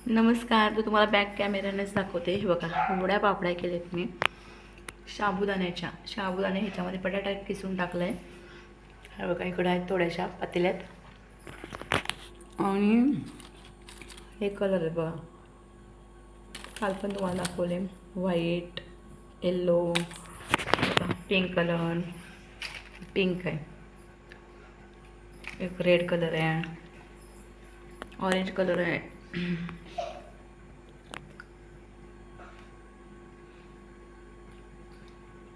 नमस्कार. तर तुम्हाला बॅक कॅमेऱ्यानेच दाखवते. हे बघा, कोंबड्या पापड्या केलेत मी साबुदाणे ह्याच्यामध्ये बटाटा किसून टाकला आहे. हे बघा, इकडे आहेत थोड्याशा पातेल्यात. आणि हे कलर आहे बघा, काल पण तुम्हाला दाखवले. White, yellow, pink colour, pink आहे, एक रेड कलर आहे, ऑरेंज कलर आहे.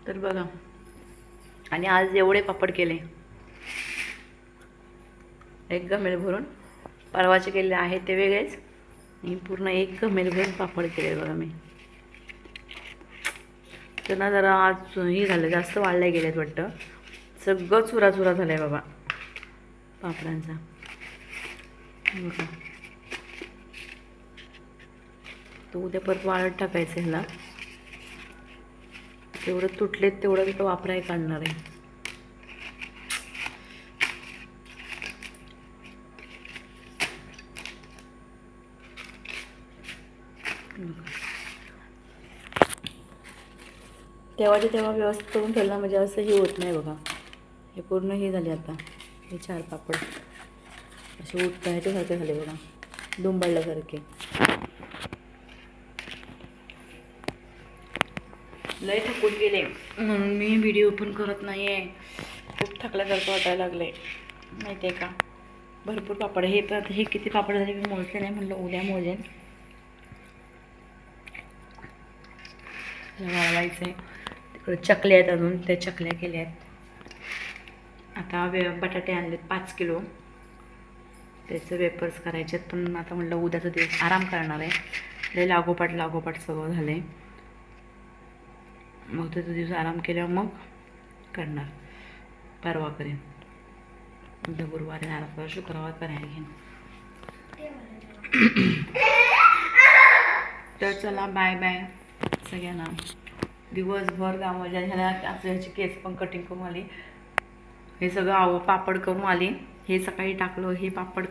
तर बघा, आणि आज एवढे पापड केले, एक गमेल भरून. परवाचे केलेले आहेत ते वेगळेच, आणि पूर्ण एक गमेल भरून पापड केले बघा मी. त्यांना जरा आज हे झालं, जास्त वाढले गेलेत वाटतं. सगळं चुरा झालं आहे बाबा पापडांचा. बघा, तो उद्या परत वाळत टाकायचं ह्याला. तेवढं तुटलेत तेवढं तिथं वापराय काढणार आहे. तेव्हाच्या तेव्हा व्यवस्थित करून ठेवला म्हणजे असं हे होत नाही बघा. हे पूर्ण हे झाले आता, हे 4 पापड असे उठता ह्याच्यासारखे झाले बघा, दुंबळल्यासारखे. लय थकून गेले म्हणून मी व्हिडिओ पण करत नाही आहे. खूप थकल्यासारखं वाटायला लागले माहिती आहे का. भरपूर पापड. हे पण हे किती पापड झाले मी मोजले नाही, म्हणलं उद्या मोजेन. वाळवायचं आहे. तिकडे चकल्या आहेत अजून, त्या चकल्या केल्या आहेत. आता बटाटे आणलेत 5 किलो, त्याचे वेपर्स करायचे आहेत. पण आता म्हटलं उद्याचा दिवस आराम करणार आहे. लय लागोपाठ सगळं झालं आहे. मग त्याचा दिवस आराम केल्यावर मग करणार, परवा करेन. उद्या गुरुवार आहे, आराम शुक्रवार करायला घेईन. तर चला, बाय बाय सगळ्यांना. दिवसभर कामाच्या ह्याला असं ह्याची केस पण कटिंग करून आली. हे सगळं पापड करून आली. हे सकाळी टाकलं, हे पापड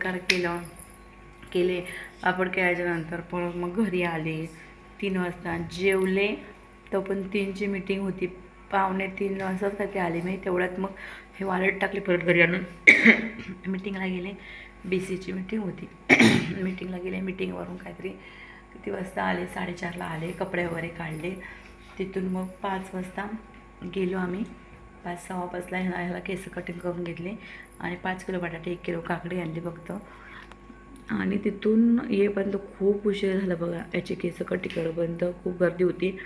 केले. पापड केल्याच्यानंतर परत मग घरी आले 3 वाजता. जेवले, तो पण 3ची मीटिंग होती. 2:45 वाजताच काय ते आले मी. तेवढ्यात मग हे वालट टाकले, परत घरी आणून मीटिंगला गेले. BCची मीटिंग होती. मीटिंगला गेले. मीटिंगवरून काहीतरी किती वाजता आले, 4:30ला आले. कपडे वगैरे काढले. तिथून मग 5 वाजता गेलो आम्ही. 5:15ला ह्याला केस कटिंग करून घेतले. आणि 5 किलो बटाटे, 1 किलो काकडी आणली फक्त. आणि तिथून येईपर्यंत खूप उशीर झाला बघा. याचे केस कटिंग करेपर्यंत खूप गर्दी होती.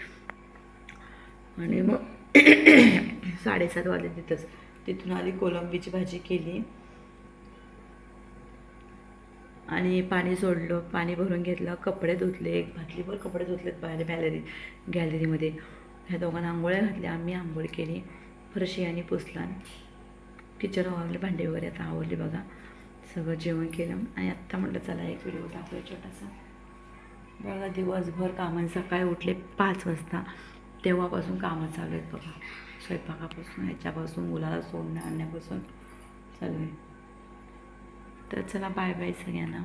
आणि मग 7:30 वाजले तिथंच. तिथून आली, कोलंबीची भाजी केली आणि पाणी सोडलं, पाणी भरून घेतलं, कपडे धुतले. 1 बाटलीभर कपडे धुतलेत बाहेर गॅलरीमध्ये. ह्या दोघांना आंघोळ्या घातल्या, आम्ही आंघोळ केली, फरशी आणि पुसला, किचन आवरले, भांडे वगैरे आता आवरले बघा. सगळं जेवण केलं. आणि आत्ता म्हटलं चला एक व्हिडिओ टाकूया छोटासा. बघा, दिवसभर कामं. सकाळी उठले 5 वाजता, तेव्हापासून कामं चालू आहेत बघा. स्वयंपाकापासून, ह्याच्यापासून, मुलाला सोडण्या आणण्यापासून चालू आहे. तर चला, बाय बाय सगळ्यांना.